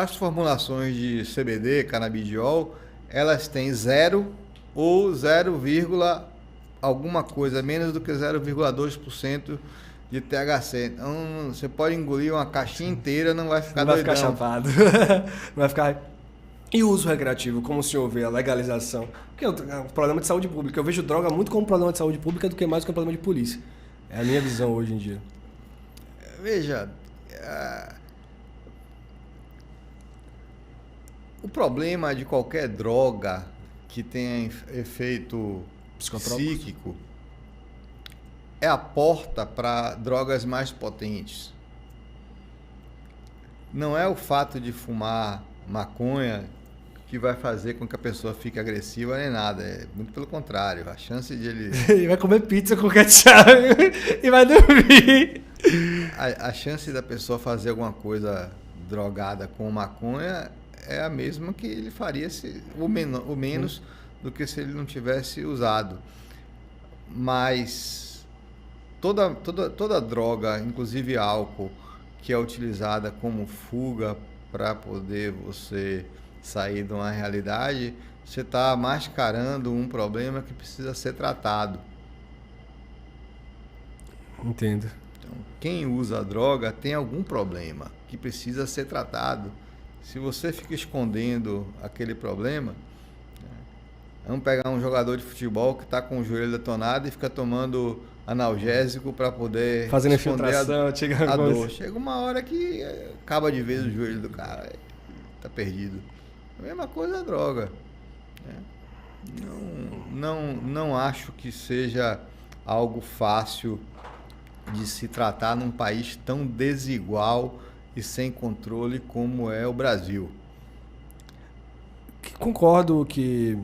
as formulações de CBD, canabidiol, elas têm 0 ou 0, alguma coisa, menos do que 0,2% de THC. Então, você pode engolir uma caixinha inteira, não vai ficar doidão. Não vai ficar chapado. Não vai ficar... E o uso recreativo, como o senhor vê a legalização? Porque é um problema de saúde pública. Eu vejo droga muito como problema de saúde pública do que mais como problema de polícia. É a minha visão hoje em dia. Veja, o problema de qualquer droga que tenha efeito psíquico é a porta para drogas mais potentes. Não é o fato de fumar maconha que vai fazer com que a pessoa fique agressiva nem nada. É muito pelo contrário. A chance de ele... Ele vai comer pizza com ketchup e vai dormir. A chance da pessoa fazer alguma coisa drogada com maconha é a mesma que ele faria ou menos do que se ele não tivesse usado. Mas toda droga, inclusive álcool, que é utilizada como fuga para poder você sair de uma realidade, você está mascarando um problema que precisa ser tratado. Entendo. Então, quem usa droga tem algum problema que precisa ser tratado. Se você fica escondendo aquele problema, vamos pegar um jogador de futebol que está com o joelho detonado e fica tomando analgésico para poder fazendo esconder infiltração, a dor. Chega uma hora que acaba de vez o joelho do cara, está perdido. A mesma coisa a droga. Não acho que seja algo fácil de se tratar num país tão desigual e sem controle como é o Brasil. Concordo que...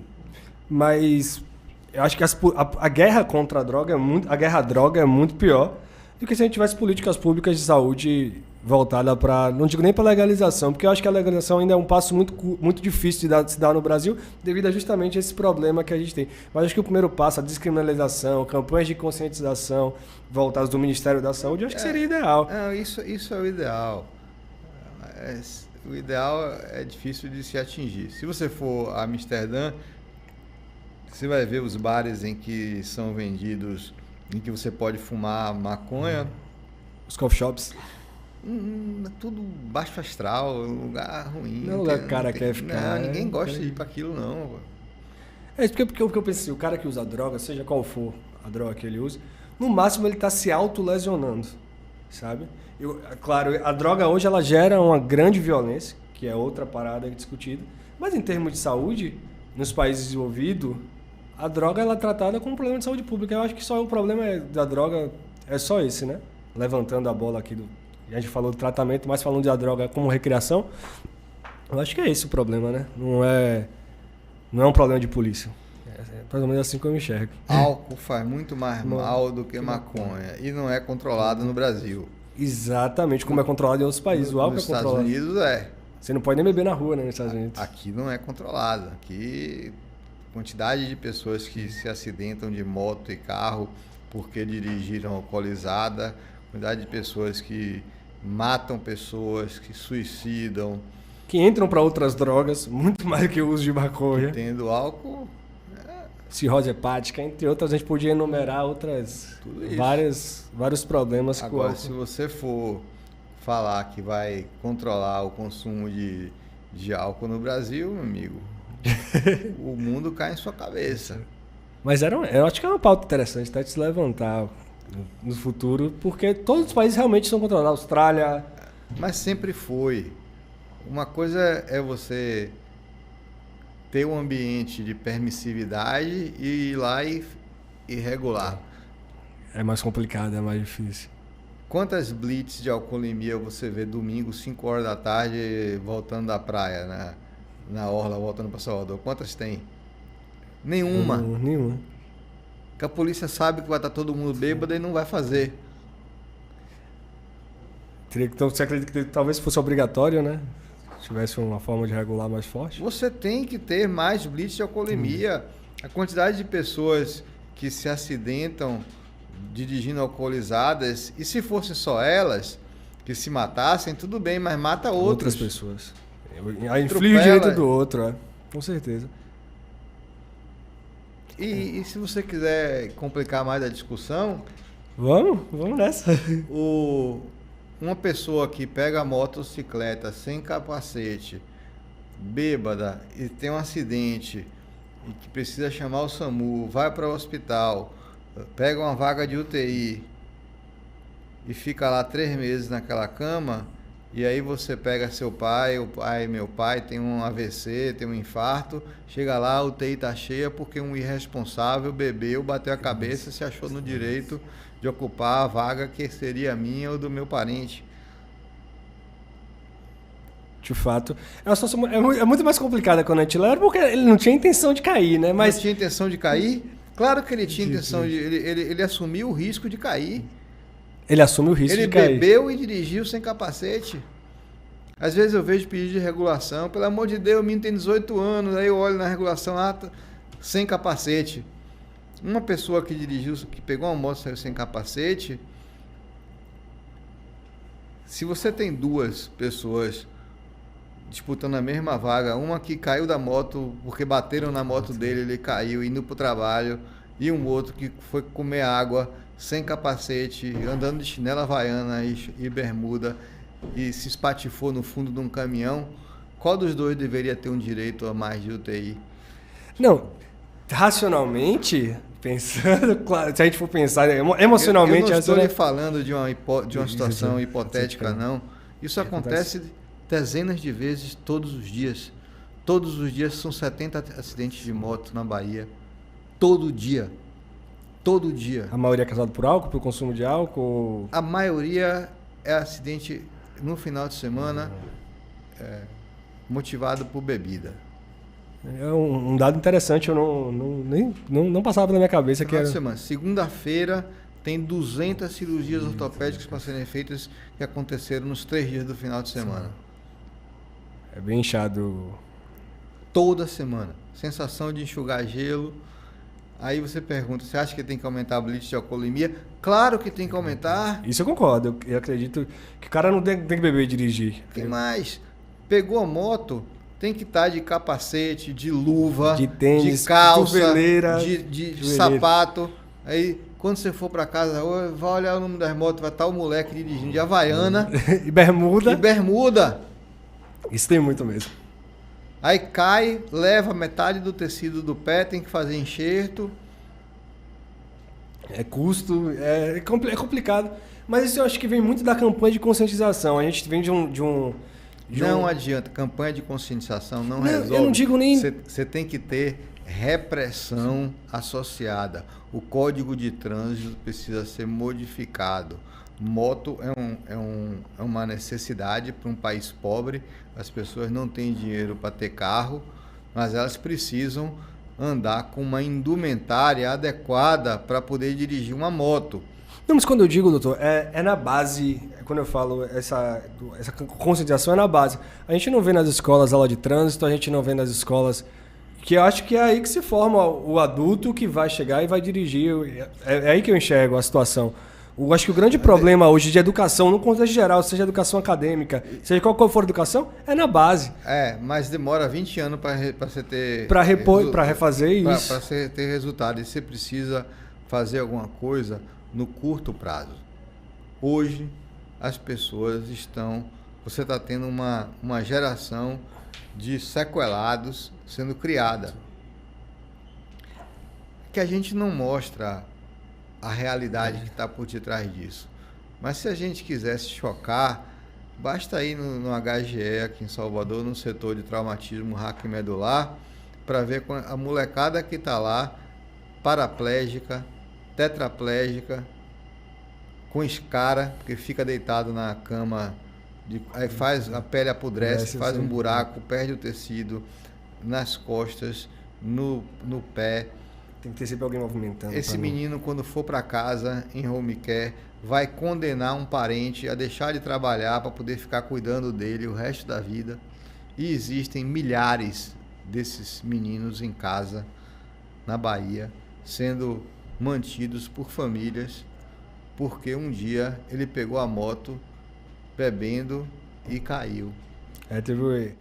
Mas eu acho que a guerra contra a droga a guerra à droga é muito pior do que se a gente tivesse políticas públicas de saúde voltada para... Não digo nem para legalização, porque eu acho que a legalização ainda é um passo muito difícil de se dar no Brasil, devido a justamente esse problema que a gente tem. Mas acho que o primeiro passo, a descriminalização, campanhas de conscientização voltadas do Ministério da Saúde, eu acho que seria ideal. Isso é o ideal. O ideal é difícil de se atingir. Se você for a Amsterdã, você vai ver os bares em que são vendidos, em que você pode fumar maconha. Os coffee shops. Tudo baixo astral, um lugar ruim. Não é um lugar que o cara quer ficar. Não, ninguém gosta de ir para aquilo, não. É porque eu pensei, o cara que usa droga, seja qual for a droga que ele usa, no máximo ele está se autolesionando, sabe? Claro, a droga hoje ela gera uma grande violência, que é outra parada discutida, mas em termos de saúde, nos países desenvolvidos, a droga ela é tratada como um problema de saúde pública. Eu acho que só o problema da droga é só esse, né? Levantando a bola aqui a gente falou do tratamento, mas falando da droga como recreação, eu acho que é esse o problema, né? Não é um problema de polícia. É mais ou menos assim que eu me enxergo. Álcool faz muito mais mal do que maconha e não é controlado no Brasil. Exatamente, como é controlado em outros países. O álcool nos é controlado. Nos Estados Unidos é. Você não pode nem beber na rua, né, nos Estados Unidos. Aqui não é controlado. Aqui, quantidade de pessoas que se acidentam de moto e carro porque dirigiram alcoolizada, quantidade de pessoas que matam pessoas, que suicidam. Que entram para outras drogas, muito mais que o uso de maconha. Tendo álcool... Cirrose hepática, entre outras, a gente podia enumerar vários problemas. Agora, se você for falar que vai controlar o consumo de álcool no Brasil, meu amigo, o mundo cai em sua cabeça. Mas eu acho que é uma pauta interessante até de se levantar no futuro, porque todos os países realmente são controlados. A Austrália... Mas sempre foi. Uma coisa é você ter um ambiente de permissividade e ir lá e regular. É mais complicado, é mais difícil. Quantas blitz de alcoolemia você vê domingo, 5 horas da tarde, voltando da praia, na orla, voltando para Salvador? Quantas tem? Nenhuma. Nenhuma. Porque a polícia sabe que vai estar todo mundo bêbado e não vai fazer. Então, você acredita que talvez fosse obrigatório, né? Se tivesse uma forma de regular mais forte? Você tem que ter mais blitz de alcoolemia. A quantidade de pessoas que se acidentam dirigindo alcoolizadas, e se fosse só elas que se matassem, tudo bem, mas mata outras pessoas. Aí inflige o direito do outro, com certeza. E se você quiser complicar mais a discussão... Vamos nessa. Uma pessoa que pega a motocicleta sem capacete, bêbada, e tem um acidente, e que precisa chamar o SAMU, vai para o hospital, pega uma vaga de UTI e fica lá 3 meses naquela cama, e aí você pega seu pai, meu pai tem um AVC, tem um infarto, chega lá, a UTI tá cheia porque um irresponsável bebeu, bateu a cabeça e se achou no direito de ocupar a vaga que seria minha ou do meu parente. De fato. É uma situação muito mais complicada quando a gente leva, porque ele não tinha intenção de cair, né? Mas... Não tinha intenção de cair? Claro que ele tinha intenção de... Ele assumiu o risco de cair. Ele assume o risco de cair. Ele bebeu e dirigiu sem capacete. Às vezes eu vejo pedido de regulação. Pelo amor de Deus, o menino tem 18 anos. Aí eu olho na regulação, sem capacete. Uma pessoa que dirigiu, que pegou uma moto e saiu sem capacete... Se você tem 2 pessoas disputando a mesma vaga, uma que caiu da moto porque bateram na moto dele, ele caiu indo para o trabalho, e um outro que foi comer água sem capacete, andando de chinela havaiana e bermuda e se espatifou no fundo de um caminhão, qual dos 2 deveria ter um direito a mais de UTI? Não, racionalmente, pensando, claro, se a gente for pensar emocionalmente... Eu não estou lhe falando de uma situação hipotética, não. Isso acontece dezenas de vezes todos os dias. Todos os dias são 70 acidentes de moto na Bahia. Todo dia. Todo dia. A maioria é causada por álcool, por consumo de álcool? A maioria é acidente no final de semana motivado por bebida. É um dado interessante, eu não passava pela minha cabeça. Final de semana. Segunda-feira tem 200 cirurgias ortopédicas para serem feitas que aconteceram nos 3 dias do final de semana. É bem inchado. Toda semana. Sensação de enxugar gelo. Aí você pergunta, você acha que tem que aumentar a blitz de alcoolemia? Claro que tem que aumentar. Isso eu concordo. Eu acredito que o cara não tem que beber e dirigir. Tem mais. Pegou a moto, tem que estar de capacete, de luva, de tênis, de calça, de sapato. Aí, quando você for para casa, vai olhar o número das motos, vai estar o moleque dirigindo de havaiana. E bermuda. E bermuda. Isso tem muito mesmo. Aí cai, leva metade do tecido do pé, tem que fazer enxerto. É custo, é complicado. Mas isso eu acho que vem muito da campanha de conscientização. A gente vem de um não adianta, campanha de conscientização não resolve. Eu não digo nem... Você tem que ter repressão associada. O Código de Trânsito precisa ser modificado. Moto é uma necessidade para um país pobre. As pessoas não têm dinheiro para ter carro, mas elas precisam andar com uma indumentária adequada para poder dirigir uma moto. Não, mas quando eu digo, doutor, é na base, quando eu falo essa conscientização é na base. A gente não vê nas escolas aula de trânsito, a gente não vê nas escolas, que eu acho que é aí que se forma o adulto que vai chegar e vai dirigir. É aí que eu enxergo a situação. Eu acho que o grande problema hoje de educação, no contexto geral, seja educação acadêmica, seja qual for a educação, é na base. Mas demora 20 anos para você ter... Para repor, para refazer isso. Para você ter resultado. E você precisa fazer alguma coisa no curto prazo. Hoje, as pessoas estão... Você está tendo uma geração de sequelados sendo criada. Que a gente não mostra a realidade que está por detrás disso. Mas se a gente quisesse chocar, basta ir no HGE aqui em Salvador, no setor de traumatismo raquimedular, para ver a molecada que está lá, paraplégica, tetraplégica, com escara, porque fica deitado na cama, aí a pele apodrece, faz um buraco, perde o tecido nas costas, no pé. Tem que ter sempre alguém movimentando. Esse menino, quando for para casa, em home care, vai condenar um parente a deixar de trabalhar para poder ficar cuidando dele o resto da vida. E existem milhares desses meninos em casa, na Bahia, sendo mantidos por famílias, porque um dia ele pegou a moto bebendo e caiu. Teve